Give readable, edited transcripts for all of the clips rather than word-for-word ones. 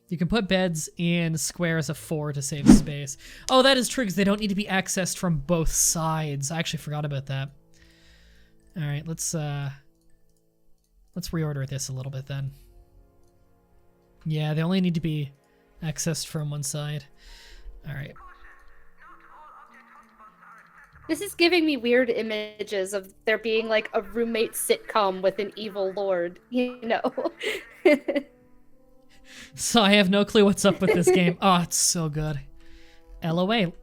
You can put beds in squares of 4 to save space. Oh, that is true, because they don't need to be accessed from both sides. I actually forgot about that. All right, let's reorder this a little bit then. Yeah, they only need to be accessed from one side. All right. This is giving me weird images of there being like a roommate sitcom with an evil lord, you know. So I have no clue what's up with this game. Oh, it's so good. LOL,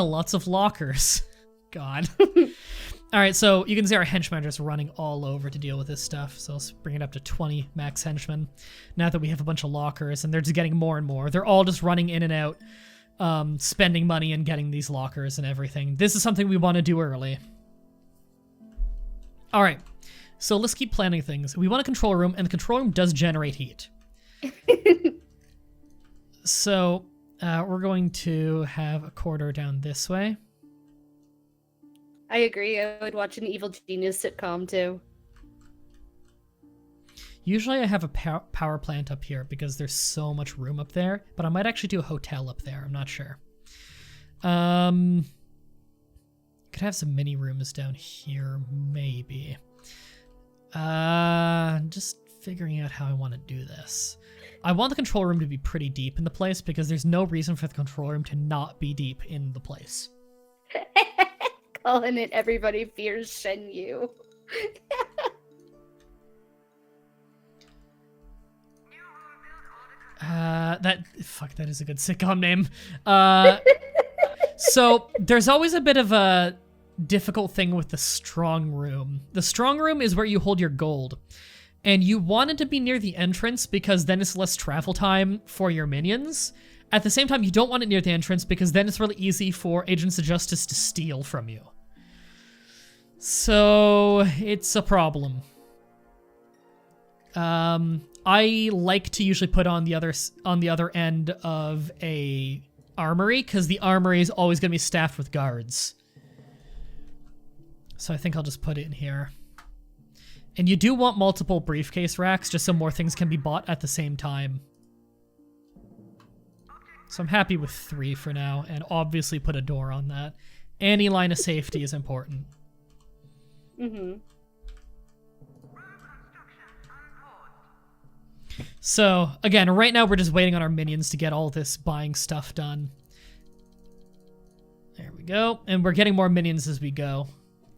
lots of lockers. God. All right, so you can see our henchmen are just running all over to deal with this stuff. So let's bring it up to 20 max henchmen. Now that we have a bunch of lockers, and they're just getting more and more. They're all just running in and out, spending money and getting these lockers and everything. This is something we want to do early. All right, so let's keep planning things. We want a control room, and the control room does generate heat. So we're going to have a corridor down this way. I agree. I would watch an Evil Genius sitcom too. Usually I have a power plant up here because there's so much room up there, but I might actually do a hotel up there. I'm not sure. Could have some mini rooms down here, maybe. Just figuring out how I want to do this. I want the control room to be pretty deep in the place because there's no reason for the control room to not be deep in the place. Calling it Everybody Fears Shen Yu. That is a good sitcom name. So there's always a bit of a difficult thing with the strong room. The strong room is where you hold your gold. And you want it to be near the entrance because then it's less travel time for your minions. At the same time, you don't want it near the entrance because then it's really easy for Agents of Justice to steal from you. So it's a problem. I like to usually put on the other end of a armory because the armory is always going to be staffed with guards. So I think I'll just put it in here. And you do want multiple briefcase racks just so more things can be bought at the same time. So I'm happy with 3 for now, and obviously put a door on that. Any line of safety is important. Mm-hmm. So, again, right now we're just waiting on our minions to get all this buying stuff done. There we go. And we're getting more minions as we go.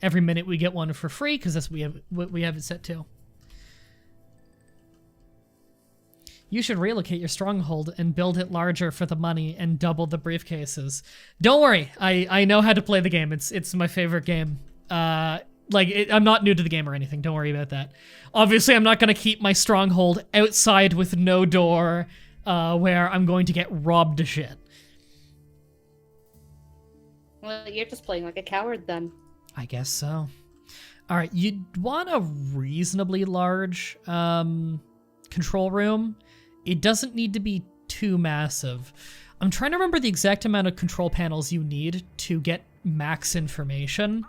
Every minute we get one for free, because that's what we have it set to. You should relocate your stronghold and build it larger for the money and double the briefcases. Don't worry, I know how to play the game. It's my favorite game. I'm not new to the game or anything. Don't worry about that. Obviously, I'm not going to keep my stronghold outside with no door, where I'm going to get robbed to shit. Well, you're just playing like a coward then. I guess so. All right, you'd want a reasonably large control room. It doesn't need to be too massive. I'm trying to remember the exact amount of control panels you need to get max information.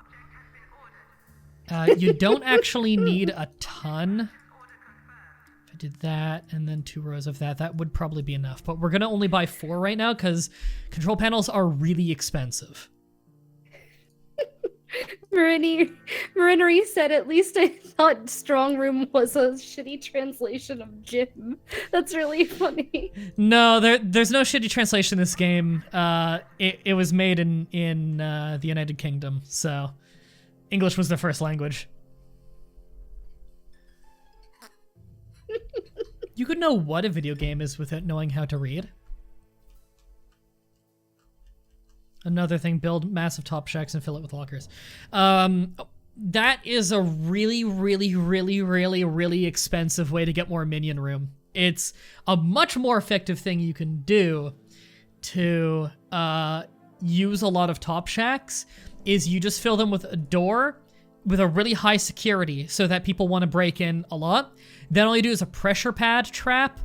You don't actually need a ton. If I did that and then 2 rows of that, that would probably be enough. But we're going to only buy 4 right now because control panels are really expensive. Marinery said, at least I thought Strong Room was a shitty translation of gym. That's really funny. No, there's no shitty translation in this game. It was made in the United Kingdom, so English was the first language. You could know what a video game is without knowing how to read. Another thing, build massive top shacks and fill it with lockers. That is a really, really, really, really, really expensive way to get more minion room. It's a much more effective thing you can do to use a lot of top shacks is you just fill them with a door with a really high security so that people want to break in a lot. Then all you do is a pressure pad trap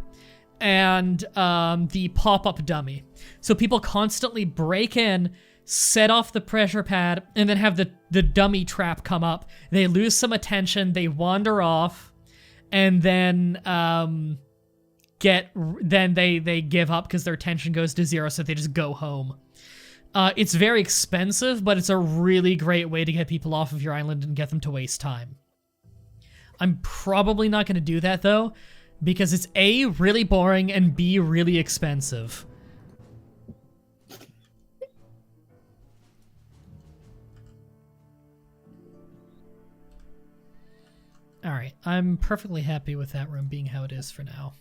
and the pop-up dummy. So people constantly break in, set off the pressure pad, and then have the dummy trap come up. They lose some attention, they wander off, and then then they give up because their attention goes to zero, so they just go home. It's very expensive, but it's a really great way to get people off of your island and get them to waste time. I'm probably not going to do that, though, because it's A, really boring, and B, really expensive. Alright, I'm perfectly happy with that room being how it is for now.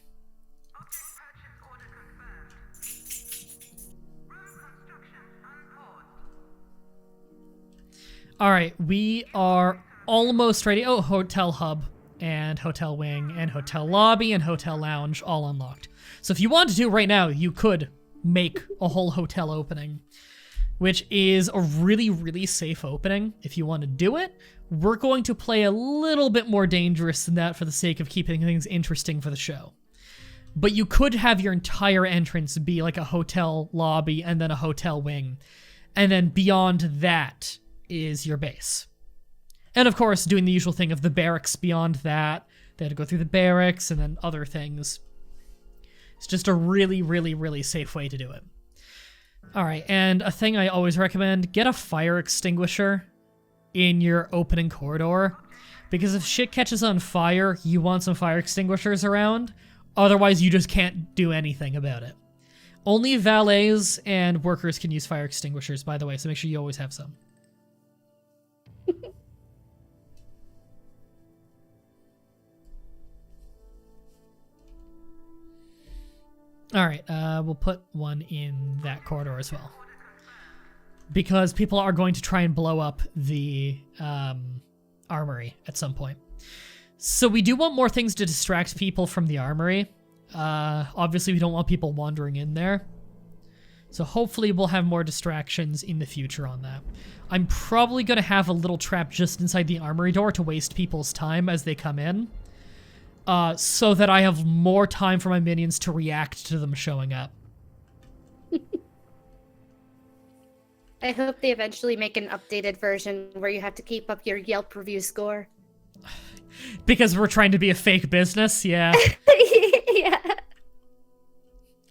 Alright, we are almost ready. Oh, hotel hub and hotel wing and hotel lobby and hotel lounge all unlocked. So if you wanted to right now, you could make a whole hotel opening, which is a really, really safe opening. If you want to do it, we're going to play a little bit more dangerous than that for the sake of keeping things interesting for the show. But you could have your entire entrance be like a hotel lobby and then a hotel wing. And then beyond that is your base. And of course, doing the usual thing of the barracks beyond that. They had to go through the barracks and then other things. It's just a really, really, really safe way to do it. Alright, and a thing I always recommend, get a fire extinguisher in your opening corridor. Because if shit catches on fire, you want some fire extinguishers around. Otherwise, you just can't do anything about it. Only valets and workers can use fire extinguishers, by the way, so make sure you always have some. Alright, we'll put one in that corridor as well. Because people are going to try and blow up the armory at some point. So we do want more things to distract people from the armory. Obviously, we don't want people wandering in there. So hopefully we'll have more distractions in the future on that. I'm probably going to have a little trap just inside the armory door to waste people's time as they come in. So that I have more time for my minions to react to them showing up. I hope they eventually make an updated version where you have to keep up your Yelp review score. Because we're trying to be a fake business, yeah. Yeah.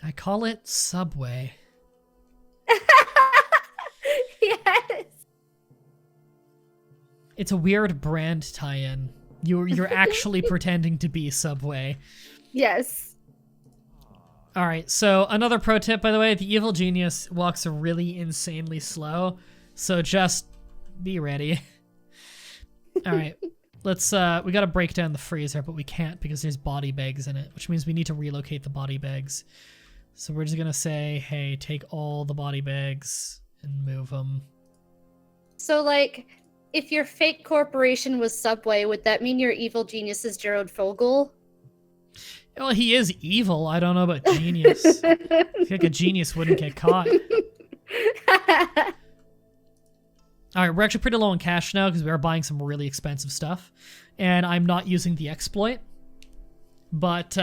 I call it Subway. Yes. It's a weird brand tie-in. You're actually pretending to be Subway. Yes. Alright, so another pro tip, by the way, the Evil Genius walks really insanely slow, so just be ready. Alright, let's, we gotta break down the freezer, but we can't because there's body bags in it, which means we need to relocate the body bags. So we're just gonna say, hey, take all the body bags and move them. So, like, if your fake corporation was Subway, would that mean your evil genius is Gerald Fogel? Well, he is evil. I don't know about genius. I feel like a genius wouldn't get caught. Alright, we're actually pretty low on cash now because we are buying some really expensive stuff. And I'm not using the exploit. But,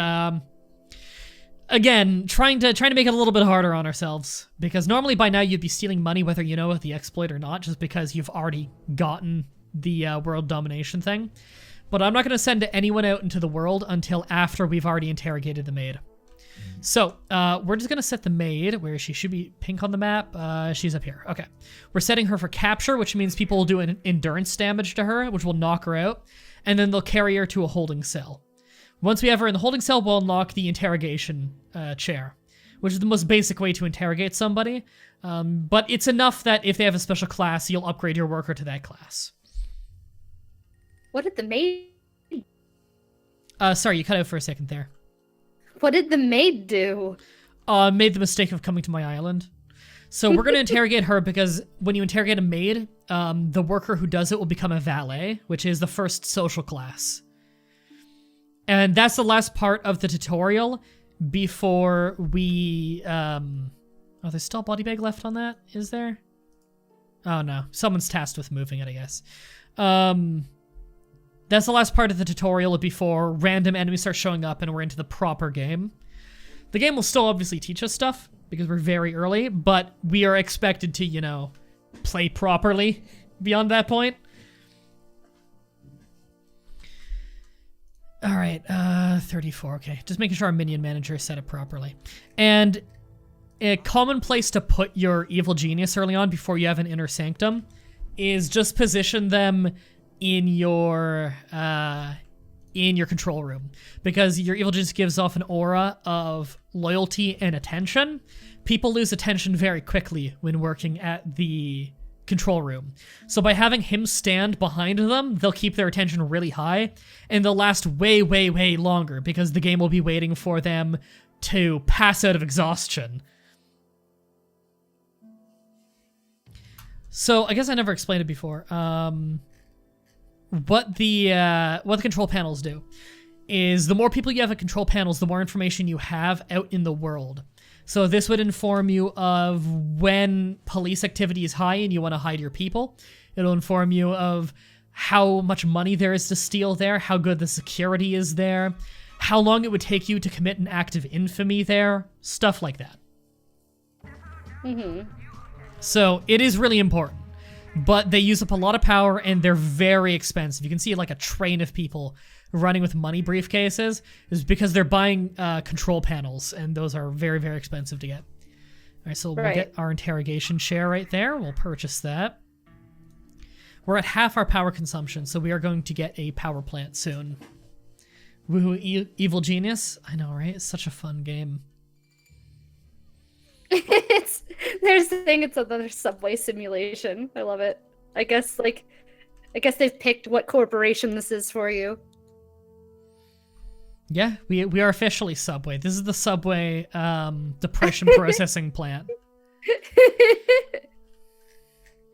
again, trying to make it a little bit harder on ourselves. Because normally by now you'd be stealing money whether you know about the exploit or not, just because you've already gotten the world domination thing. But I'm not going to send anyone out into the world until after we've already interrogated the maid. So, we're just going to set the maid, where she should be pink on the map. She's up here. Okay. We're setting her for capture, which means people will do an endurance damage to her, which will knock her out. And then they'll carry her to a holding cell. Once we have her in the holding cell, we'll unlock the interrogation chair, which is the most basic way to interrogate somebody. But it's enough that if they have a special class, you'll upgrade your worker to that class. What did the maid... Sorry, you cut out for a second there. What did the maid do? Made the mistake of coming to my island. So we're going to interrogate her because when you interrogate a maid, the worker who does it will become a valet, which is the first social class. And that's the last part of the tutorial before we... Oh, there's still a body bag left on that? Is there? Oh, no. Someone's tasked with moving it, I guess. That's the last part of the tutorial before random enemies start showing up and we're into the proper game. The game will still obviously teach us stuff because we're very early, but we are expected to, you know, play properly beyond that point. All right, 34, okay. Just making sure our minion manager is set up properly. And a common place to put your evil genius early on before you have an inner sanctum is just position them in your control room. Because your evil genius gives off an aura of loyalty and attention. People lose attention very quickly when working at the control room. So by having him stand behind them, they'll keep their attention really high, and they'll last way, way, way longer because the game will be waiting for them to pass out of exhaustion. So I guess I never explained it before. What the control panels do is the more people you have at control panels, the more information you have out in the world. So this would inform you of when police activity is high and you want to hide your people. It'll inform you of how much money there is to steal there, how good the security is there, how long it would take you to commit an act of infamy there, stuff like that. So it is really important, but they use up a lot of power and they're very expensive. You can see like a train of people running with money briefcases is because they're buying control panels, and those are very, very expensive to get. All right, so we'll get our interrogation chair right there. We'll purchase that. We're at half our power consumption, so we are going to get a power plant soon. Woohoo, Evil Genius. I know, right? It's such a fun game. There's the thing, it's another subway simulation. I love it. I guess they've picked what corporation this is for you. Yeah, we are officially Subway. This is the Subway depression processing plant.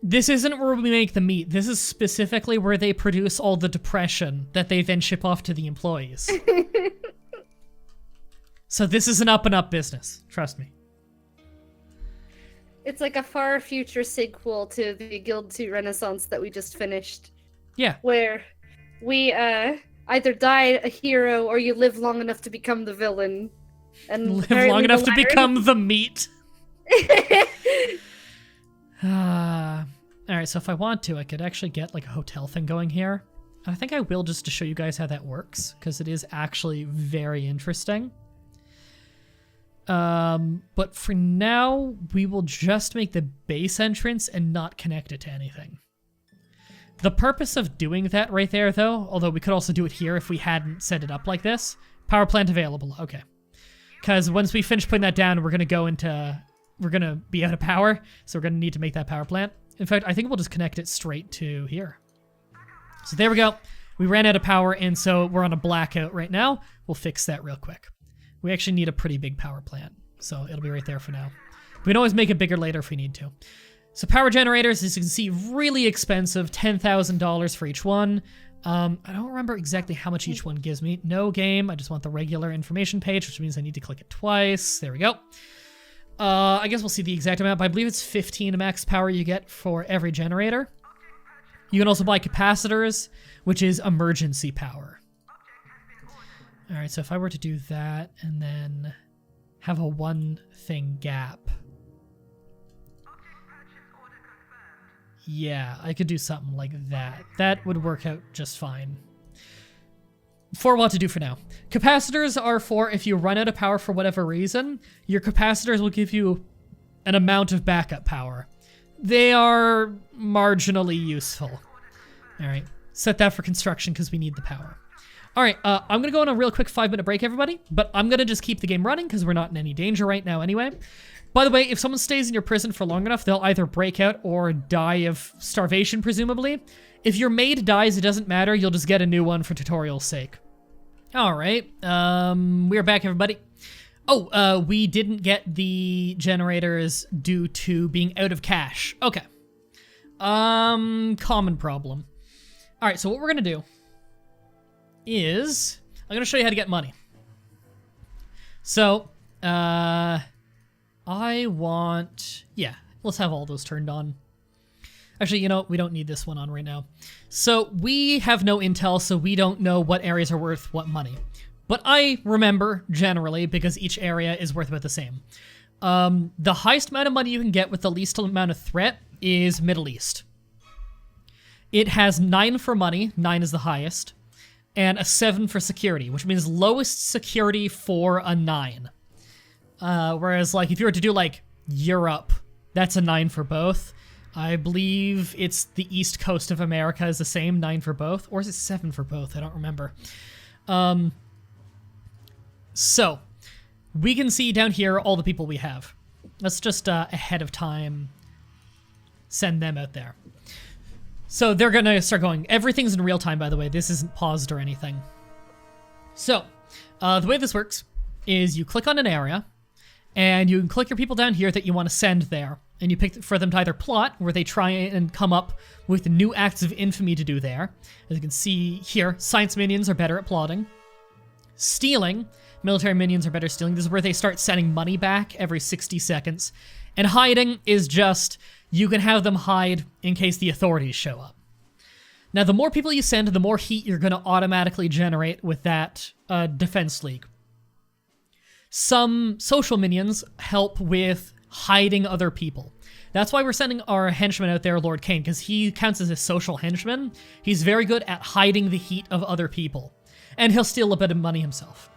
This isn't where we make the meat. This is specifically where they produce all the depression that they then ship off to the employees. So this is an up-and-up business. Trust me. It's like a far future sequel to the Guild 2 Renaissance that we just finished. Yeah. Where we either die a hero or you live long enough to become the villain. And live long enough to become the meat. Alright, so if I want to, I could actually get like a hotel thing going here. I think I will, just to show you guys how that works, because it is actually very interesting. But for now, we will just make the base entrance and not connect it to anything. The purpose of doing that right there, though, although we could also do it here if we hadn't set it up like this. Power plant available, okay. Because once we finish putting that down, we're going to be out of power, so we're going to need to make that power plant. In fact, I think we'll just connect it straight to here. So there we go. We ran out of power, and so we're on a blackout right now. We'll fix that real quick. We actually need a pretty big power plant, so it'll be right there for now. We can always make it bigger later if we need to. So power generators, as you can see, really expensive, $10,000 for each one. I don't remember exactly how much each one gives me. No game, I just want the regular information page, which means I need to click it twice. There we go. I guess we'll see the exact amount, but I believe it's 15 max power you get for every generator. You can also buy capacitors, which is emergency power. All right, so if I were to do that and then have a one thing gap. Yeah, I could do something like that. That would work out just fine. For what to do for now. Capacitors are for if you run out of power for whatever reason, your capacitors will give you an amount of backup power. They are marginally useful. All right, set that for construction because we need the power. All right, I'm gonna go on a real quick 5-minute break, everybody, but I'm gonna just keep the game running because we're not in any danger right now anyway. By the way, if someone stays in your prison for long enough, they'll either break out or die of starvation, presumably. If your maid dies, it doesn't matter. You'll just get a new one for tutorial's sake. All right, we're back, everybody. Oh, we didn't get the generators due to being out of cash. Okay. Common problem. All right, so what we're gonna do is I'm gonna show you how to get money. So, let's have all those turned on. Actually, you know, we don't need this one on right now. So we have no intel, so we don't know what areas are worth what money. But I remember, generally, because each area is worth about the same. The highest amount of money you can get with the least amount of threat is Middle East. It has 9 for money. 9 is the highest. and a 7 for security, which means lowest security for a 9. Whereas, like, if you were to do, like, Europe, that's a 9 for both. I believe it's the East Coast of America is the same, 9 for both. Or is it 7 for both? I don't remember. So, we can see down here all the people we have. Let's just, ahead of time, send them out there. So they're gonna start going. Everything's in real time, by the way. This isn't paused or anything. So, the way this works is you click on an area, and you can click your people down here that you want to send there. And you pick for them to either plot, where they try and come up with new acts of infamy to do there. As you can see here, science minions are better at plotting. Stealing, military minions are better at stealing. This is where they start sending money back every 60 seconds. And hiding is just, you can have them hide in case the authorities show up. Now, the more people you send, the more heat you're going to automatically generate with that defense league. Some social minions help with hiding other people. That's why we're sending our henchman out there, Lord Kane, because he counts as a social henchman. He's very good at hiding the heat of other people. And he'll steal a bit of money himself.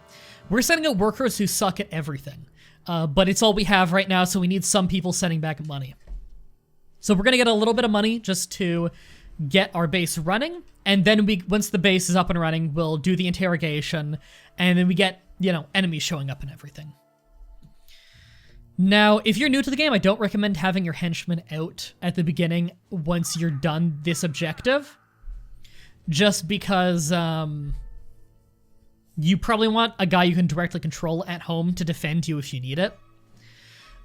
We're sending out workers who suck at everything. But it's all we have right now, so we need some people sending back money. So we're going to get a little bit of money just to get our base running. And then once the base is up and running, we'll do the interrogation. And then we get, enemies showing up and everything. Now, if you're new to the game, I don't recommend having your henchmen out at the beginning once you're done this objective. Just because you probably want a guy you can directly control at home to defend you if you need it.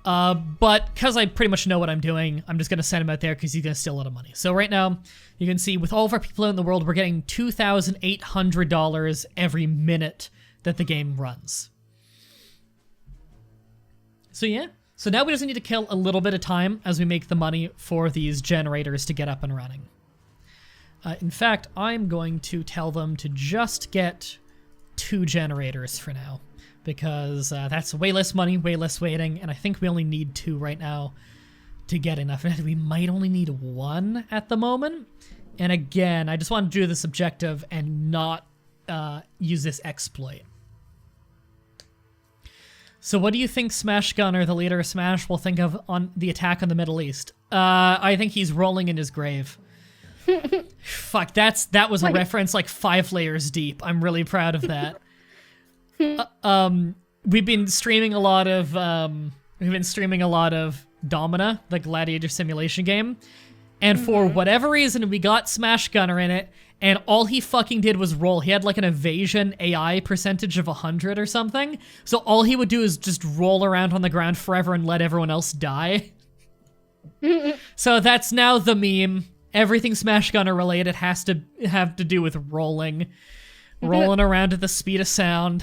But because I pretty much know what I'm doing, I'm just going to send him out there because he's going to steal a lot of money. So right now, you can see with all of our people out in the world, we're getting $2,800 every minute that the game runs. So yeah. So now we just need to kill a little bit of time as we make the money for these generators to get up and running. In fact, I'm going to tell them to just get 2 generators for now. Because that's way less money, way less waiting, and I think we only need 2 right now to get enough. We might only need 1 at the moment. And again, I just want to do this objective and not use this exploit. So what do you think Smash Gunner, the leader of Smash, will think of on the attack on the Middle East? I think he's rolling in his grave. Fuck, that was a reference like 5 layers deep. I'm really proud of that. We've been streaming a lot of Domina, the gladiator simulation game, and for whatever reason we got Smash Gunner in it, and all he fucking did was roll. He had like an evasion AI percentage of 100 or something, so all he would do is just roll around on the ground forever and let everyone else die. So that's now the meme. Everything Smash Gunner related has to have to do with rolling around at the speed of sound.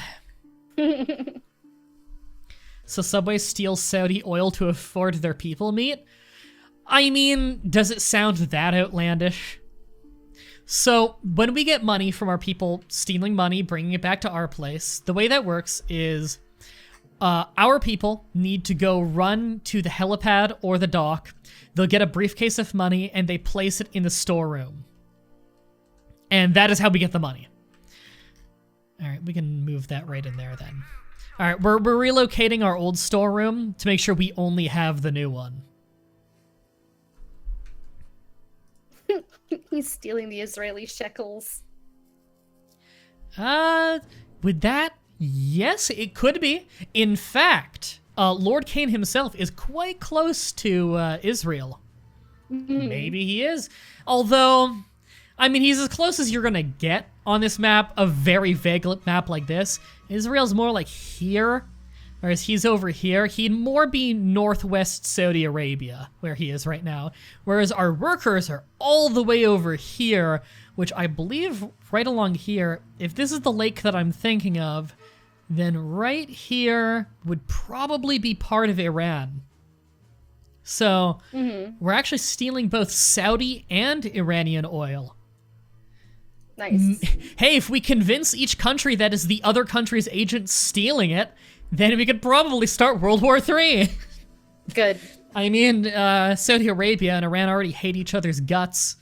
So Subway steals Saudi oil to afford their people meat? I mean, does it sound that outlandish? So when we get money from our people stealing money, bringing it back to our place, the way that works is our people need to go run to the helipad or the dock. They'll get a briefcase of money and they place it in the storeroom. And that is how we get the money. All right, we can move that right in there then. All right, we're relocating our old storeroom to make sure we only have the new one. He's stealing the Israeli shekels. With that, yes, it could be. In fact, Lord Kane himself is quite close to Israel. Maybe he is. Although, I mean, he's as close as you're gonna get on this map, a very vague map like this. Israel's more like here, whereas he's over here. He'd more be northwest Saudi Arabia, where he is right now. Whereas our workers are all the way over here, which I believe right along here, if this is the lake that I'm thinking of, then right here would probably be part of Iran. So we're actually stealing both Saudi and Iranian oil. Nice. Hey, if we convince each country that is the other country's agent stealing it, then we could probably start World War III. Good. I mean, Saudi Arabia and Iran already hate each other's guts.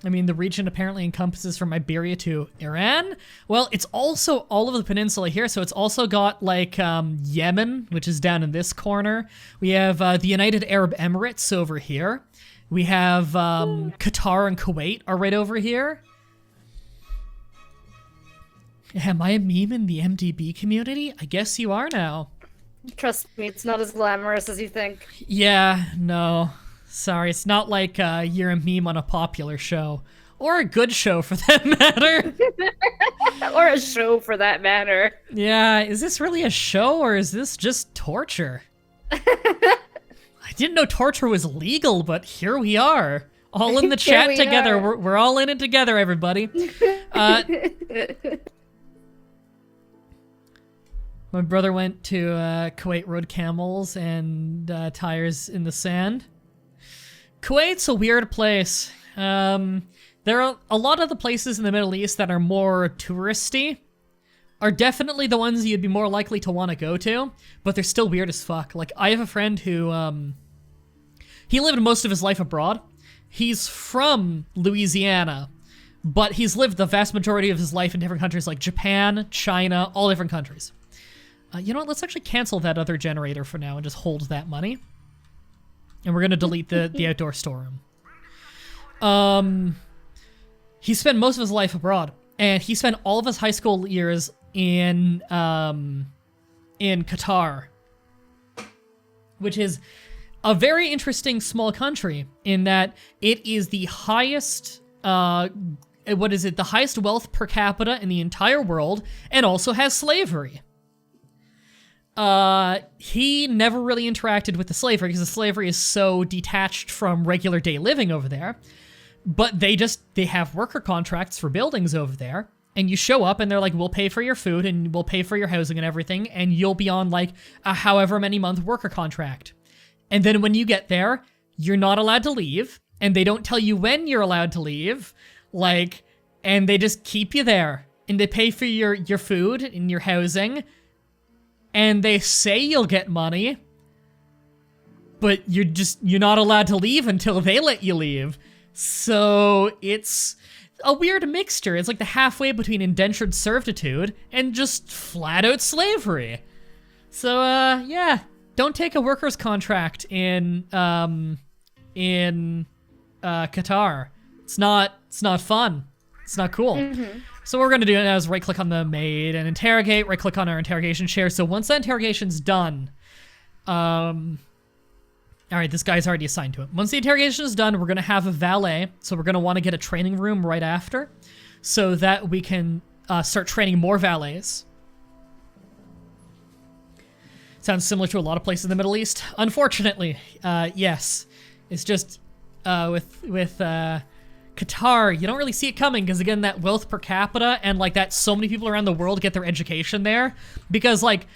I mean, the region apparently encompasses from Iberia to Iran. Well, it's also all of the peninsula here, so it's also got, like, Yemen, which is down in this corner. We have the United Arab Emirates over here. We have Qatar and Kuwait are right over here. Am I a meme in the MDB community? I guess you are now. Trust me, it's not as glamorous as you think. Yeah, no. Sorry, it's not like you're a meme on a popular show. Or a good show, for that matter. Or a show, for that matter. Yeah, is this really a show, or is this just torture? I didn't know torture was legal, but here we are. All in the chat together. We're all in it together, everybody. My brother went to Kuwait, rode camels and tires in the sand. Kuwait's a weird place. There are a lot of the places in the Middle East that are more touristy are definitely the ones you'd be more likely to want to go to, but they're still weird as fuck. Like, I have a friend who, he lived most of his life abroad. He's from Louisiana, but he's lived the vast majority of his life in different countries like Japan, China, all different countries. You know what, let's actually cancel that other generator for now and just hold that money. And we're gonna delete the outdoor storeroom. He spent most of his life abroad, and he spent all of his high school years in Qatar, which is a very interesting small country in that it is the highest, the highest wealth per capita in the entire world, and also has slavery. He never really interacted with the slavery because the slavery is so detached from regular day living over there. But they have worker contracts for buildings over there, and you show up and they're like, we'll pay for your food and we'll pay for your housing and everything, and you'll be on like a however many month worker contract. And then when you get there, you're not allowed to leave, and they don't tell you when you're allowed to leave, like, and they just keep you there, and they pay for your food and your housing, and they say you'll get money, but you're not allowed to leave until they let you leave. So it's a weird mixture. It's like the halfway between indentured servitude and just flat out slavery. So yeah, don't take a worker's contract in Qatar. It's not fun. It's not cool. Mm-hmm. So what we're gonna do now is right click on the maid and interrogate, right click on our interrogation chair. So once that interrogation's done, all right, this guy's already assigned to it. Once the interrogation is done, we're gonna have a valet. So we're gonna wanna get a training room right after so that we can start training more valets. Sounds similar to a lot of places in the Middle East. Unfortunately, yes. It's just, with Qatar, you don't really see it coming because, again, that wealth per capita and, like, that so many people around the world get their education there. Because, like,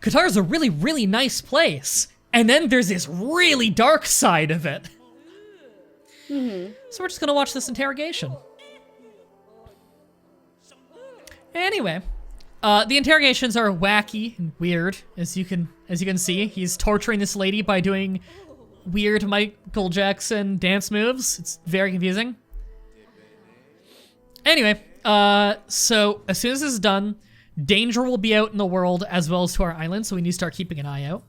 Qatar's a really, really nice place. And then there's this really dark side of it. Mm-hmm. So we're just gonna watch this interrogation. Anyway, the interrogations are wacky and weird, as you can see. He's torturing this lady by doing weird Michael Jackson dance moves. It's very confusing. Anyway, so as soon as this is done, danger will be out in the world as well as to our island, so we need to start keeping an eye out.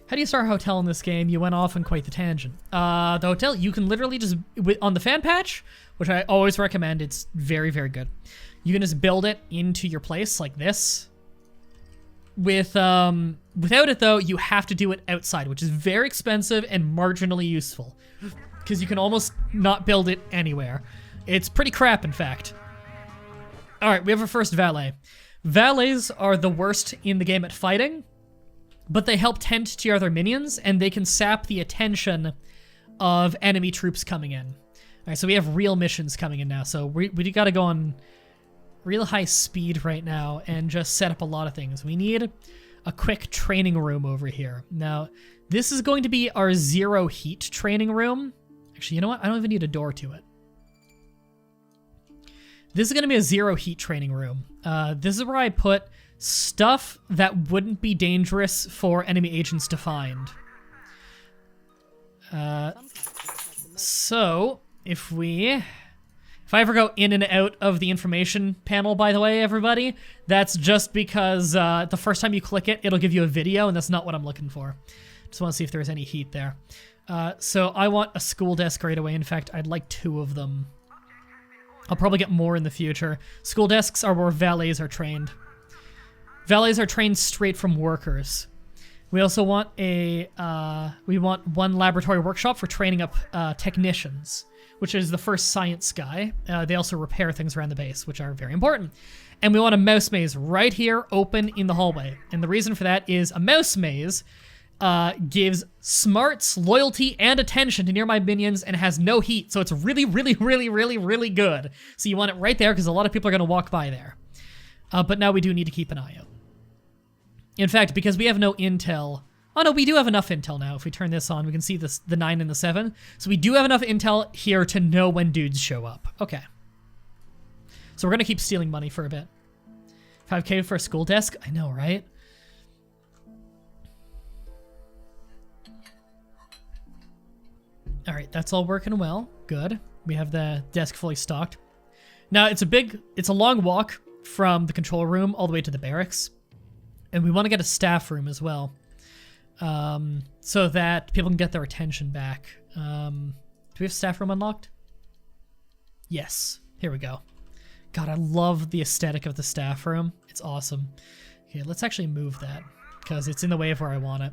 How do you start a hotel in this game? You went off on quite the tangent. The hotel, you can literally just, on the fan patch, which I always recommend, it's very, very good. You can just build it into your place like this. Without it though, you have to do it outside, which is very expensive and marginally useful. Because you can almost not build it anywhere. It's pretty crap, in fact. Alright, we have our first valet. Valets are the worst in the game at fighting, but they help tend to your other minions, and they can sap the attention of enemy troops coming in. Alright, so we have real missions coming in now, so we gotta go on real high speed right now and just set up a lot of things. We need a quick training room over here. Now, this is going to be our zero heat training room. Actually, you know what? I don't even need a door to it. This is going to be a zero heat training room. This is where I put stuff that wouldn't be dangerous for enemy agents to find. So, if I ever go in and out of the information panel, by the way, everybody, that's just because the first time you click it, it'll give you a video, and that's not what I'm looking for. Just want to see if there's any heat there. So I want a school desk right away. In fact, I'd like 2 of them. I'll probably get more in the future. School desks are where valets are trained. Valets are trained straight from workers. We also want we want 1 laboratory workshop for training up technicians, which is the first science guy. They also repair things around the base, which are very important. And we want a mouse maze right here, open in the hallway. And the reason for that is a mouse maze gives smarts, loyalty, and attention to nearby minions and has no heat. So it's really, really, really, really, really good. So you want it right there because a lot of people are going to walk by there. But now we do need to keep an eye out. In fact, because we have no intel... Oh no, we do have enough intel now. If we turn this on, we can see this, the 9 and the 7. So we do have enough intel here to know when dudes show up. Okay. So we're going to keep stealing money for a bit. 5K for a school desk? I know, right? All right, that's all working well. Good. We have the desk fully stocked. Now, it's a long walk from the control room all the way to the barracks. And we want to get a staff room as well. So that people can get their attention back. Do we have staff room unlocked? Yes. Here we go. God, I love the aesthetic of the staff room. It's awesome. Okay, let's actually move that because it's in the way of where I want it.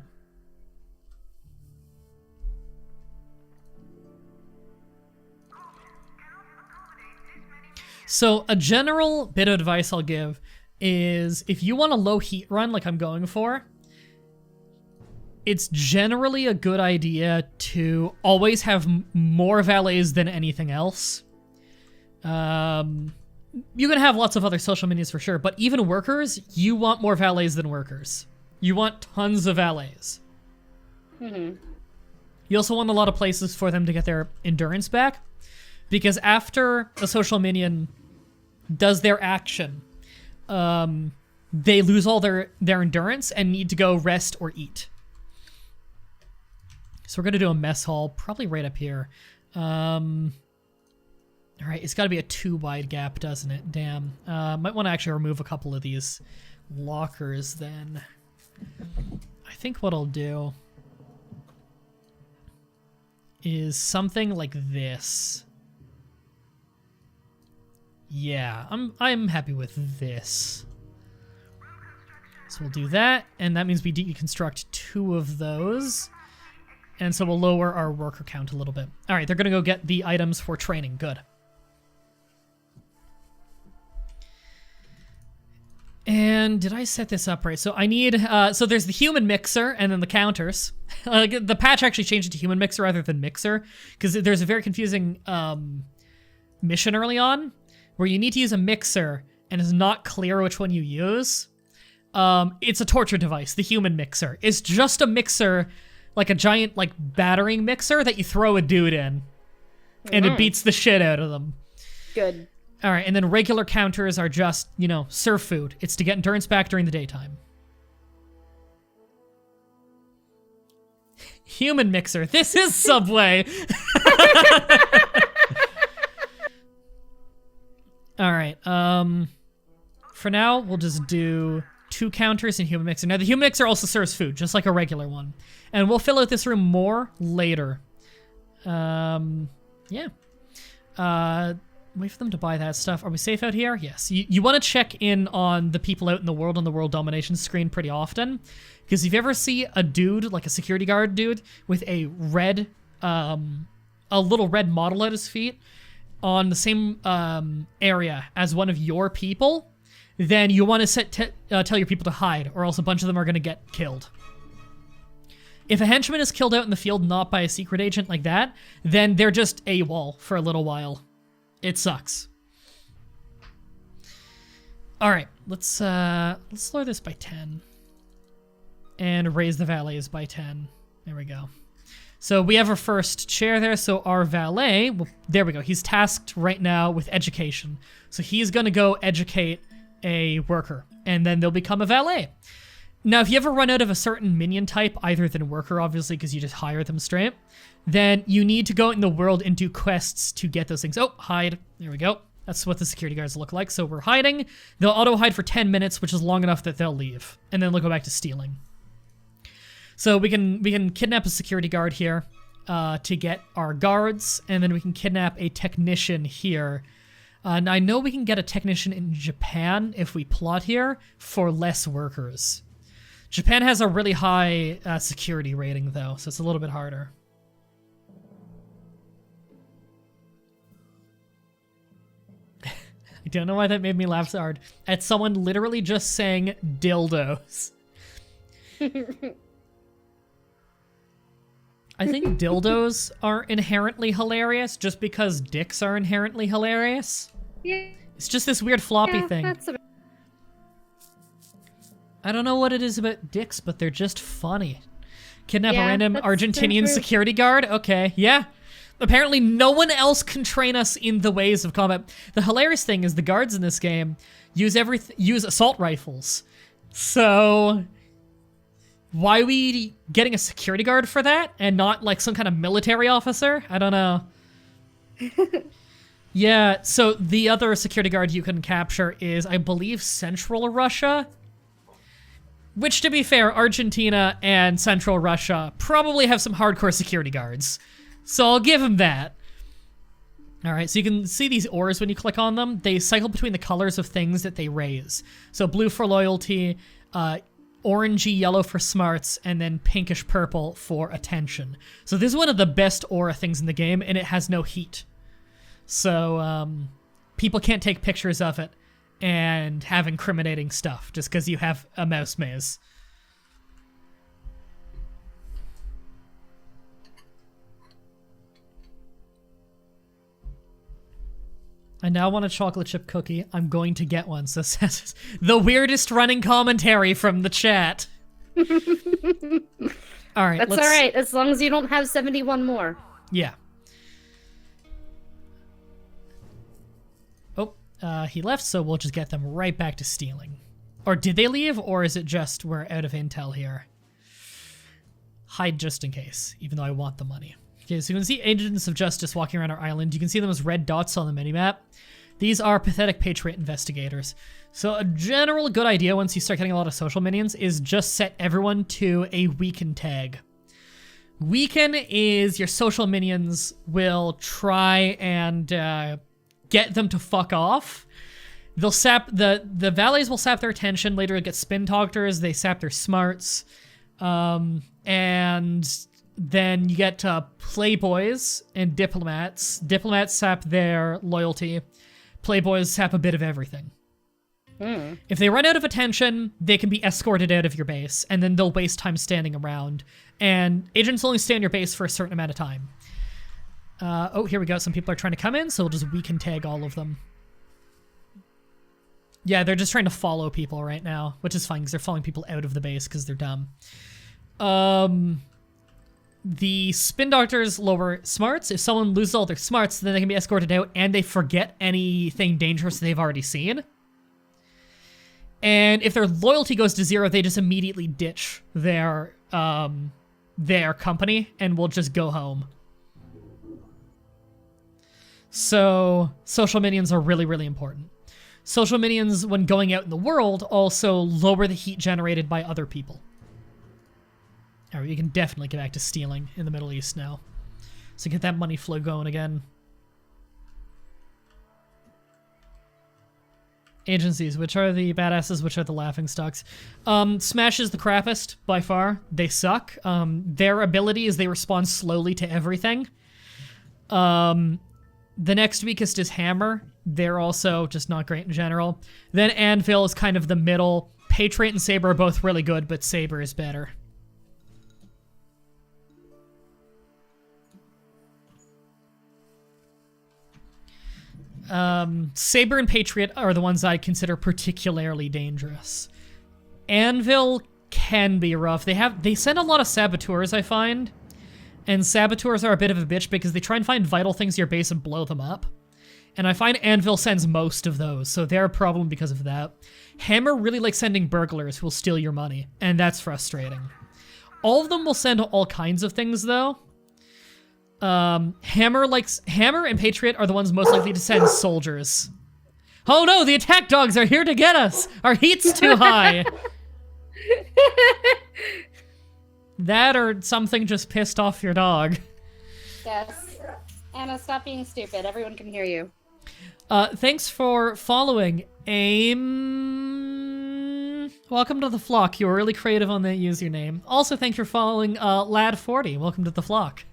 So a general bit of advice I'll give is if you want a low heat run like I'm going for, it's generally a good idea to always have more valets than anything else. You can have lots of other social minions for sure, but even workers, you want more valets than workers. You want tons of valets. Mm-hmm. You also want a lot of places for them to get their endurance back, because after a social minion does their action, they lose all their endurance and need to go rest or eat. So we're going to do a mess hall, probably right up here. All right, it's got to be a 2 wide gap, doesn't it? Damn. Might want to actually remove a couple of these lockers then. I think what I'll do is something like this. Yeah, I'm happy with this. So we'll do that, and that means we deconstruct 2 of those. And so we'll lower our worker count a little bit. All right, they're gonna go get the items for training. Good. And did I set this up right? So I need, so there's the human mixer and then the counters. The patch actually changed it to human mixer rather than mixer, because there's a very confusing mission early on where you need to use a mixer and it's not clear which one you use. It's a torture device, the human mixer. It's just a mixer, like a giant like battering mixer that you throw a dude in and it beats the shit out of them. Good. All right, and then regular counters are just, you know, serve food. It's to get endurance back during the daytime. Human mixer. This is Subway. All right. For now, we'll just do 2 counters in human mixer. Now, the human mixer also serves food, just like a regular one. And we'll fill out this room more later. Yeah. Wait for them to buy that stuff. Are we safe out here? Yes. You want to check in on the people out in the world on the world domination screen pretty often. Because if you ever see a dude, like a security guard dude, with a red, a little red model at his feet on the same area as one of your people, then you want to tell your people to hide, or else a bunch of them are going to get killed. If a henchman is killed out in the field not by a secret agent like that, then they're just AWOL for a little while. It sucks. All right, let's lower this by 10 and raise the valets by 10. There we go. So we have our first chair there. So our valet, well, there we go. He's tasked right now with education. So he's going to go educate a worker, and then they'll become a valet. Now, if you ever run out of a certain minion type, either than worker, obviously, because you just hire them straight, then you need to go in the world and do quests to get those things. Oh, hide. There we go. That's what the security guards look like. So we're hiding. They'll auto-hide for 10 minutes, which is long enough that they'll leave. And then they'll go back to stealing. So we can kidnap a security guard here to get our guards, and then we can kidnap a technician here. And I know we can get a technician in Japan if we plot here for less workers. Japan has a really high security rating, though, so it's a little bit harder. I don't know why that made me laugh so hard. At someone literally just saying dildos. I think dildos are inherently hilarious just because dicks are inherently hilarious. Yeah. It's just this weird floppy thing. That's I don't know what it is about dicks, but they're just funny. Kidnap a Yeah, random that's Argentinian true. security guard? Okay, yeah. Apparently no one else can train us in the ways of combat. The hilarious thing is the guards in this game use assault rifles. So why are we getting a security guard for that and not like some kind of military officer? I don't know. Yeah, so the other security guard you can capture is, I believe, Central Russia. Which, to be fair, Argentina and Central Russia probably have some hardcore security guards. So I'll give them that. Alright, so you can see these ores when you click on them. They cycle between the colors of things that they raise. So blue for loyalty, orangey yellow for smarts, and then pinkish purple for attention. So this is one of the best aura things in the game, and it has no heat. So people can't take pictures of it and have incriminating stuff just because you have a mouse maze. I now want a chocolate chip cookie. I'm going to get one. So says the weirdest running commentary from the chat. All right, That's all right, as long as you don't have 71 more. Yeah. Oh, he left, so we'll just get them right back to stealing. Or did they leave, or is it just we're out of intel here? Hide just in case, even though I want the money. Okay, so you can see agents of justice walking around our island. You can see them as red dots on the minimap. These are pathetic Patriot investigators. So a general good idea once you start getting a lot of social minions is just set everyone to a weaken tag. Weaken is your social minions will try and get them to fuck off. They'll sap the valets will sap their attention. Later, you'll get spin doctors. They sap their smarts, and then you get playboys and diplomats. Diplomats sap their loyalty. Playboys sap a bit of everything. If they run out of attention, they can be escorted out of your base, and then they'll waste time standing around. And agents only stay on your base for a certain amount of time. Oh, here we go. Some people are trying to come in, so we'll just weaken tag all of them. Yeah, they're just trying to follow people right now, which is fine because they're following people out of the base because they're dumb. The spin doctors lower smarts. If someone loses all their smarts, then they can be escorted out and they forget anything dangerous they've already seen. And if their loyalty goes to 0, they just immediately ditch their company and will just go home. So social minions are really, really important. Social minions, when going out in the world, also lower the heat generated by other people. All right, you can definitely get back to stealing in the Middle East now. So get that money flow going again. Agencies, which are the badasses, which are the laughingstocks. Smash is the crappiest, by far. They suck. Their ability is they respond slowly to everything. The next weakest is Hammer. They're also just not great in general. Then Anvil is kind of the middle. Patriot and Saber are both really good, but Saber is better. Saber and Patriot are the ones I consider particularly dangerous. Anvil can be rough. They send a lot of saboteurs, I find. And saboteurs are a bit of a bitch because they try and find vital things to your base and blow them up. And I find Anvil sends most of those, so they're a problem because of that. Hammer really likes sending burglars who will steal your money, and that's frustrating. All of them will send all kinds of things, though. Hammer and Patriot are the ones most likely to send soldiers. Oh no, the attack dogs are here to get us! Our heat's too high! That or something just pissed off your dog. Yes. Anna, stop being stupid. Everyone can hear you. Thanks for following, AIM. Welcome to the flock. You were really creative on that username. Also, thanks for following, Lad40. Welcome to the flock.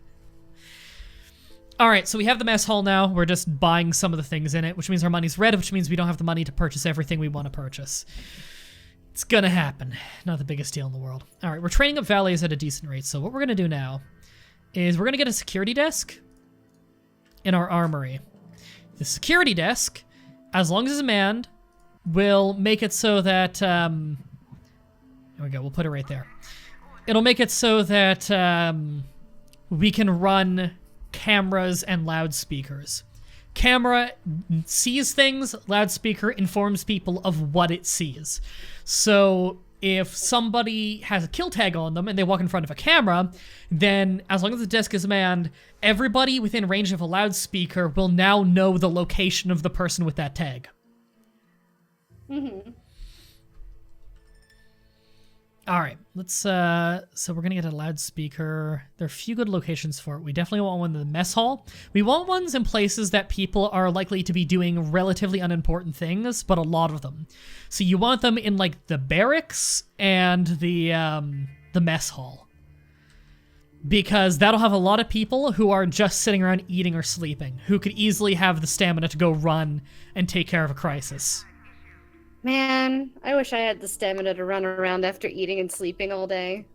Alright, so we have the mess hall now. We're just buying some of the things in it, which means our money's red, which means we don't have the money to purchase everything we want to purchase. It's gonna happen. Not the biggest deal in the world. Alright, we're training up valets at a decent rate, so what we're gonna do now is we're gonna get a security desk in our armory. The security desk, as long as it's manned, will make it so that, there we go, we'll put it right there. It'll make it so that, we can run cameras and loudspeakers. Camera sees things, loudspeaker informs people of what it sees. So if somebody has a kill tag on them and they walk in front of a camera, then as long as the desk is manned, everybody within range of a loudspeaker will now know the location of the person with that tag. Mm-hmm. Alright, let's, so we're gonna get a loudspeaker. There are a few good locations for it. We definitely want one in the mess hall. We want ones in places that people are likely to be doing relatively unimportant things, but a lot of them. So you want them in, like, the barracks and the mess hall. Because that'll have a lot of people who are just sitting around eating or sleeping, who could easily have the stamina to go run and take care of a crisis. Man, I wish I had the stamina to run around after eating and sleeping all day.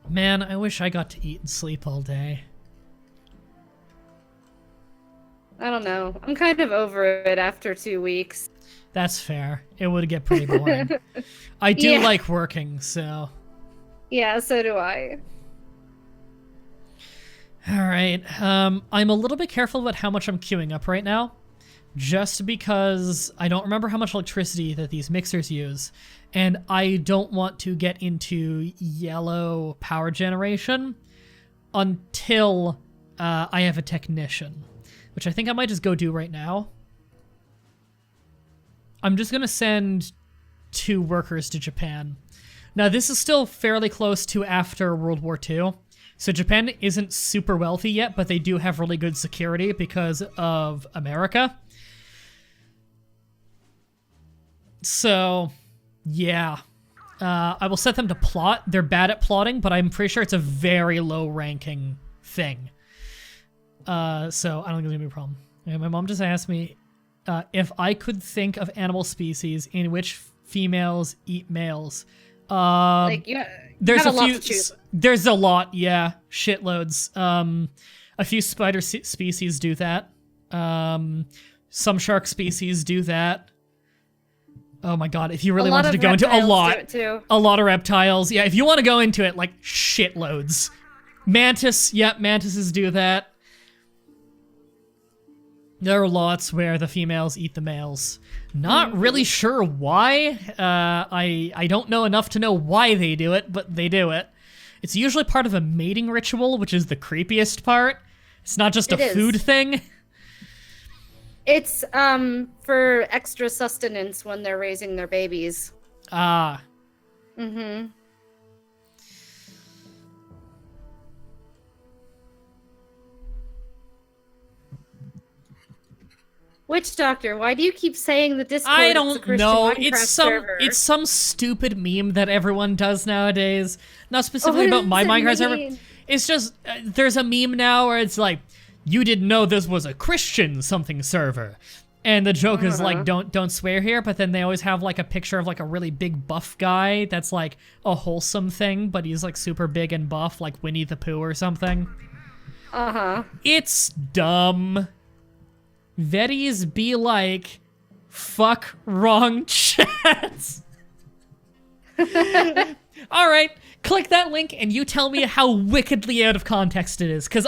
Man, I wish I got to eat and sleep all day. I don't know. I'm kind of over it after 2 weeks. That's fair. It would get pretty boring. I do like working, so... Yeah, so do I. Alright, I'm a little bit careful about how much I'm queuing up right now. Just because I don't remember how much electricity that these mixers use, and I don't want to get into yellow power generation until I have a technician, which I think I might just go do right now. I'm just going to send 2 workers to Japan. Now, this is still fairly close to after World War II, so Japan isn't super wealthy yet, but they do have really good security because of America. So, yeah. I will set them to plot. They're bad at plotting, but I'm pretty sure it's a very low-ranking thing. So I don't think it's gonna be a problem. Okay, my mom just asked me if I could think of animal species in which females eat males. Like, there's have a lot few. to choose. There's a lot, yeah, shitloads. A few spider species do that. Some shark species do that. Oh my god, if you really wanted to go into a lot of reptiles. Yeah, if you want to go into it, like, shitloads. Mantis, yep, mantises do that. There are lots where the females eat the males. Not really sure why. I don't know enough to know why they do it, but they do it. It's usually part of a mating ritual, which is the creepiest part. It's not just a food thing. It's, for extra sustenance when they're raising their babies. Ah. Mm-hmm. Witch Doctor, why do you keep saying the Discord? I don't know. Server? It's some stupid meme that everyone does nowadays. Not specifically about my Minecraft server. It's just, there's a meme now where it's like, you didn't know this was a Christian something server. And the joke is like, don't swear here, but then they always have like a picture of like a really big buff guy that's like a wholesome thing, but he's like super big and buff, like Winnie the Pooh or something. Uh-huh. It's dumb. Vetties be like, fuck wrong chats. All right, click that link and you tell me how wickedly out of context it is. Because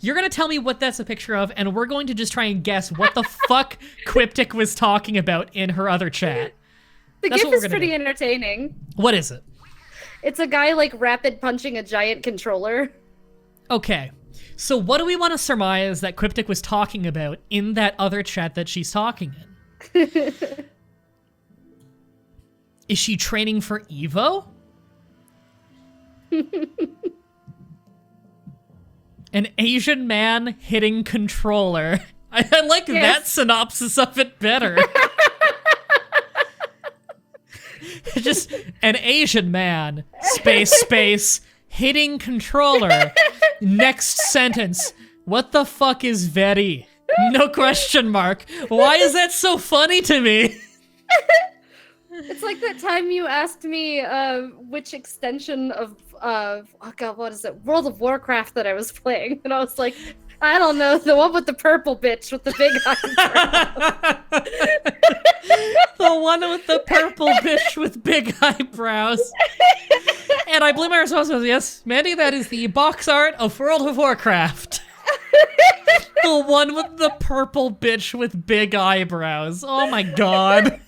you're going to tell me what that's a picture of, and we're going to just try and guess what the fuck Cryptic was talking about in her other chat. The GIF is pretty entertaining. What is it? It's a guy, like, rapid punching a giant controller. Okay, so what do we want to surmise that Cryptic was talking about in that other chat that she's talking in? Is she training for Evo? An Asian man hitting controller. I like that synopsis of it better. Just an Asian man, space, hitting controller. Next sentence. What the fuck is very? No question mark. Why is that so funny to me? It's like that time you asked me which extension of oh god, what is it? World of Warcraft that I was playing, and I was like, I don't know, the one with the purple bitch with the big eyebrows. The one with the purple bitch with big eyebrows. And I believe my response was, yes, Mandy, that is the box art of World of Warcraft. The one with the purple bitch with big eyebrows. Oh my god.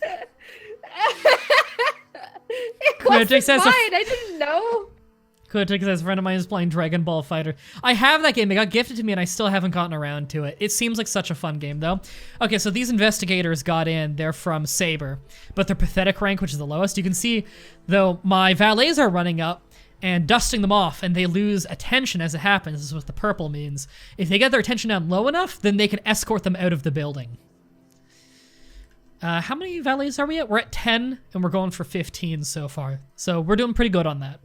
It wasn't mine, I didn't know. Kotick says, a friend of mine is playing Dragon Ball Fighter. I have that game. It got gifted to me, and I still haven't gotten around to it. It seems like such a fun game, though. Okay, so these investigators got in. They're from Saber, but their pathetic rank, which is the lowest. You can see, though, my valets are running up and dusting them off, and they lose attention as it happens. This is what the purple means. If they get their attention down low enough, then they can escort them out of the building. How many valets are we at? We're at 10, and we're going for 15 so far. So we're doing pretty good on that.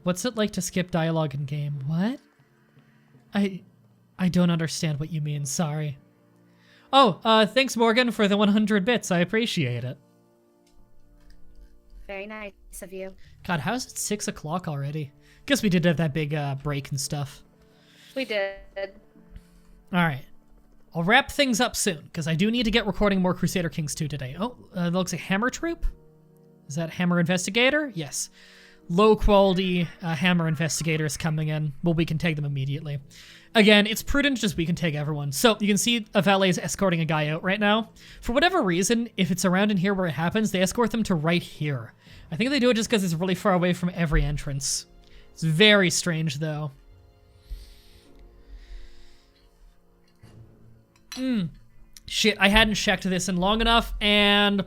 What's it like to skip dialogue in game? What? I don't understand what you mean, sorry. Oh, thanks Morgan for the 100 bits, I appreciate it. Very nice of you. God, how's it 6 o'clock already? Guess we did have that big break and stuff. We did. Alright. I'll wrap things up soon, because I do need to get recording more Crusader Kings 2 today. Oh, that looks like Hammer Troop? Is that Hammer Investigator? Yes. Low quality Hammer Investigators coming in. Well, we can take them immediately. Again, it's prudent, just we can take everyone. So you can see a valet is escorting a guy out right now. For whatever reason, if it's around in here where it happens, they escort them to right here. I think they do it just because it's really far away from every entrance. It's very strange, though. Shit, I hadn't checked this in long enough, and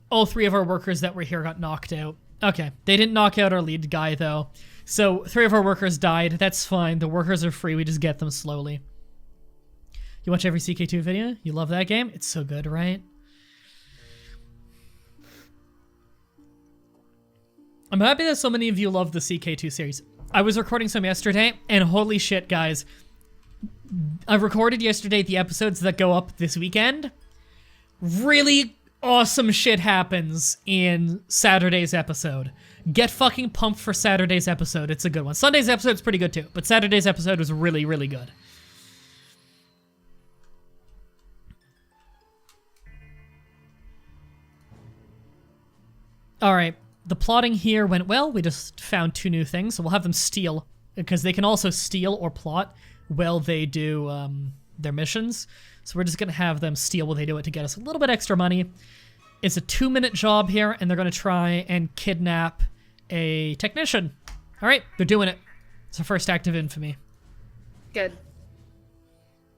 all 3 of our workers that were here got knocked out. Okay, they didn't knock out our lead guy, though. So 3 of our workers died. That's fine. The workers are free. We just get them slowly. You watch every CK2 video? You love that game? It's so good, right? I'm happy that so many of you love the CK2 series. I was recording some yesterday, and holy shit, guys. I recorded yesterday the episodes that go up this weekend. Really awesome shit happens in Saturday's episode. Get fucking pumped for Saturday's episode. It's a good one. Sunday's episode's pretty good too, but Saturday's episode was really, really good. Alright, the plotting here went well. We just found 2 new things, so we'll have them steal, because they can also steal or plot while they do their missions. So we're just going to have them steal while they do it to get us a little bit extra money. It's a 2-minute job here, and they're going to try and kidnap a technician. All right, they're doing it. It's our first act of infamy. Good.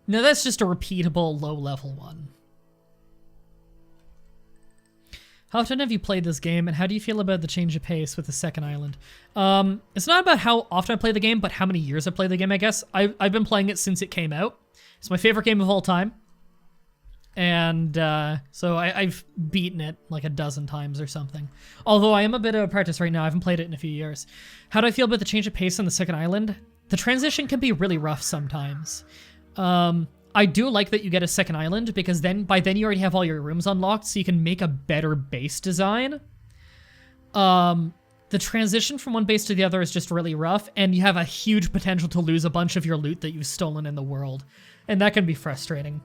Now that's just a repeatable low-level one. How often have you played this game, and how do you feel about the change of pace with the second island? It's not about how often I play the game, but how many years I play the game, I guess. I've been playing it since it came out. It's my favorite game of all time. And so I've beaten it like a dozen times or something. Although I am a bit of a practice right now. I haven't played it in a few years. How do I feel about the change of pace on the second island? The transition can be really rough sometimes. I do like that you get a second island, because by then you already have all your rooms unlocked, so you can make a better base design. The transition from one base to the other is just really rough, and you have a huge potential to lose a bunch of your loot that you've stolen in the world. And that can be frustrating.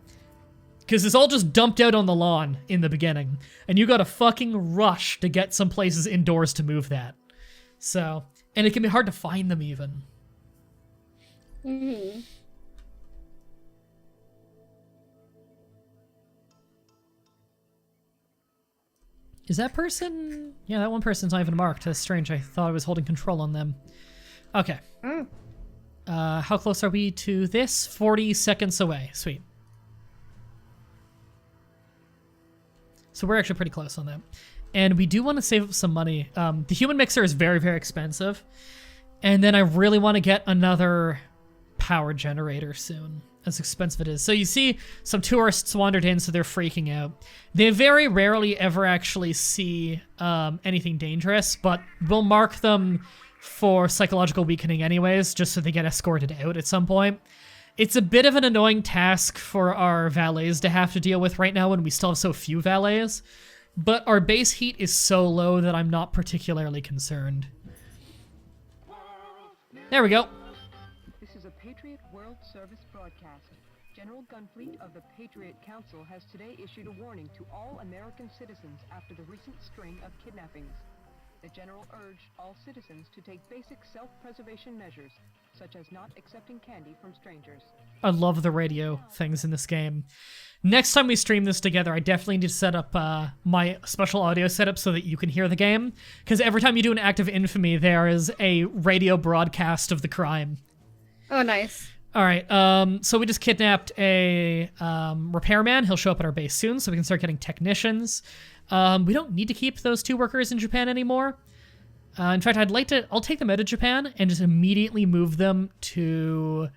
because it's all just dumped out on the lawn in the beginning, and you gotta fucking rush to get some places indoors to move that. So, and it can be hard to find them even. Mm-hmm. Is that person? Yeah, that one person's not even marked. That's strange. I thought I was holding control on them. Okay. Mm. How close are we to this? 40 seconds away. Sweet. So we're actually pretty close on that. And we do want to save up some money. The human mixer is very, very expensive. And then I really want to get another power generator soon, as expensive it is. So you see some tourists wandered in, so they're freaking out. They very rarely ever actually see anything dangerous, but we'll mark them for psychological weakening anyways, just so they get escorted out at some point. It's a bit of an annoying task for our valets to have to deal with right now when we still have so few valets, but our base heat is so low that I'm not particularly concerned. There we go. This is a Patriot World Service broadcast. General Gunfleet of the Patriot Council has today issued a warning to all American citizens after the recent string of kidnappings. The General urged all citizens to take basic self-preservation measures, such as not accepting candy from strangers. I love the radio things in this game. Next time we stream this together, I definitely need to set up my special audio setup so that you can hear the game, because every time you do an act of infamy, there is a radio broadcast of the crime. Oh, nice. All right, so we just kidnapped a repairman. He'll show up at our base soon, so we can start getting technicians. We don't need to keep those 2 workers in Japan anymore. In fact, I'll take them out of Japan and just immediately move them to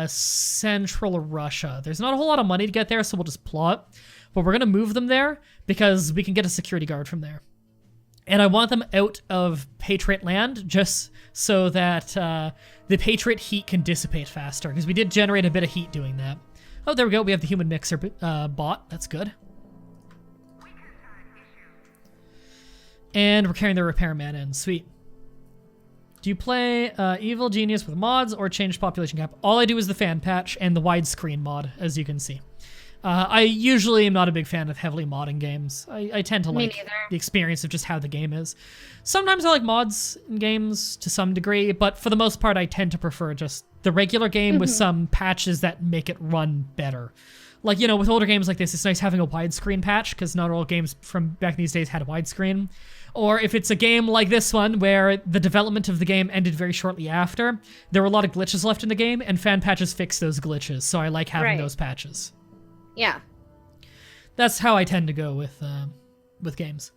Central Russia. There's not a whole lot of money to get there, so we'll just plot. But we're going to move them there because we can get a security guard from there. And I want them out of Patriot land just so that the Patriot heat can dissipate faster, because we did generate a bit of heat doing that. Oh, there we go. We have the human mixer bot. That's good. And we're carrying the repairman in. Sweet. Do you play Evil Genius with mods or change population cap? All I do is the fan patch and the widescreen mod, as you can see. I usually am not a big fan of heavily modding games. I tend to like the experience of just how the game is. Sometimes I like mods in games to some degree, but for the most part I tend to prefer just the regular game with some patches that make it run better. Like, you know, with older games like this, it's nice having a widescreen patch, because not all games from back in these days had a widescreen. Or if it's a game like this one, where the development of the game ended very shortly after, there were a lot of glitches left in the game, and fan patches fix those glitches, so I like having those patches. Yeah. That's how I tend to go with games.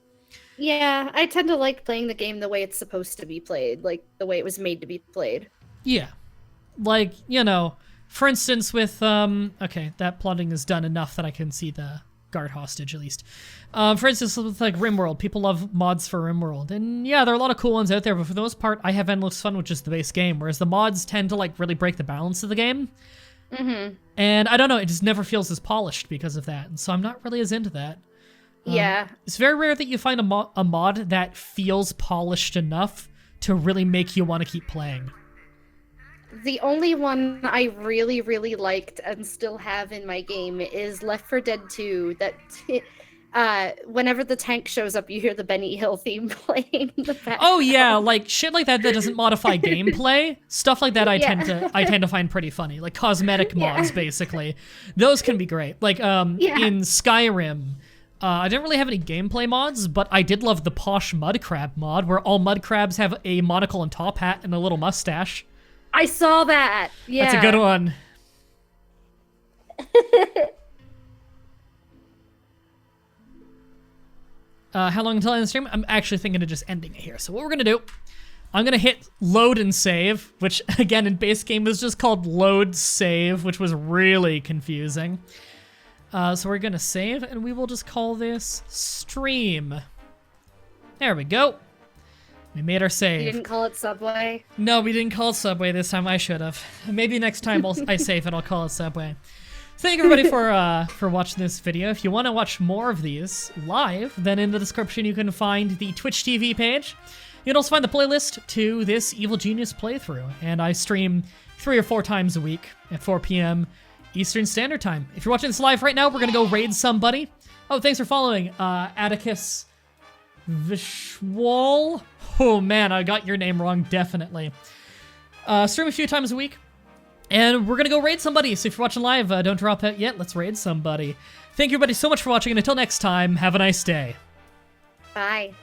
Yeah, I tend to like playing the game the way it's supposed to be played, like the way it was made to be played. Yeah. Like, you know, for instance with, okay, that plotting is done enough that I can see the guard hostage, at least. For instance, with like RimWorld, people love mods for RimWorld, and yeah, there are a lot of cool ones out there, but for the most part, I have endless fun with just the base game, whereas the mods tend to like really break the balance of the game. Mm-hmm. And I don't know, it just never feels as polished because of that, and so I'm not really as into that. Yeah. It's very rare that you find a mod that feels polished enough to really make you want to keep playing. The only one I really, really liked and still have in my game is Left 4 Dead 2. That whenever the tank shows up, you hear the Benny Hill theme playing in the background. Oh yeah, like shit like that doesn't modify gameplay. Stuff like that I tend to find pretty funny. Like cosmetic mods, basically. Those can be great. Like in Skyrim, I didn't really have any gameplay mods, but I did love the Posh Mud Crab mod, where all mud crabs have a monocle and top hat and a little mustache. I saw that. Yeah. That's a good one. How long until I end the stream? I'm actually thinking of just ending it here. So what we're gonna do, I'm gonna hit load and save, which again in base game was just called load save, which was really confusing. So we're gonna save, and we will just call this stream. There we go. We made our save. You didn't call it Subway? No, we didn't call it Subway this time. I should have. Maybe next time I save it, I'll call it Subway. Thank you everybody for watching this video. If you want to watch more of these live, then in the description you can find the Twitch TV page. You can also find the playlist to this Evil Genius playthrough. And I stream 3 or 4 times a week at 4 p.m. Eastern Standard Time. If you're watching this live right now, we're gonna go raid somebody. Oh, thanks for following, Atticus Vishwal. Oh man, I got your name wrong, definitely. Stream a few times a week, and we're gonna go raid somebody. So if you're watching live, don't drop out yet. Let's raid somebody. Thank you everybody so much for watching, and until next time, have a nice day. Bye.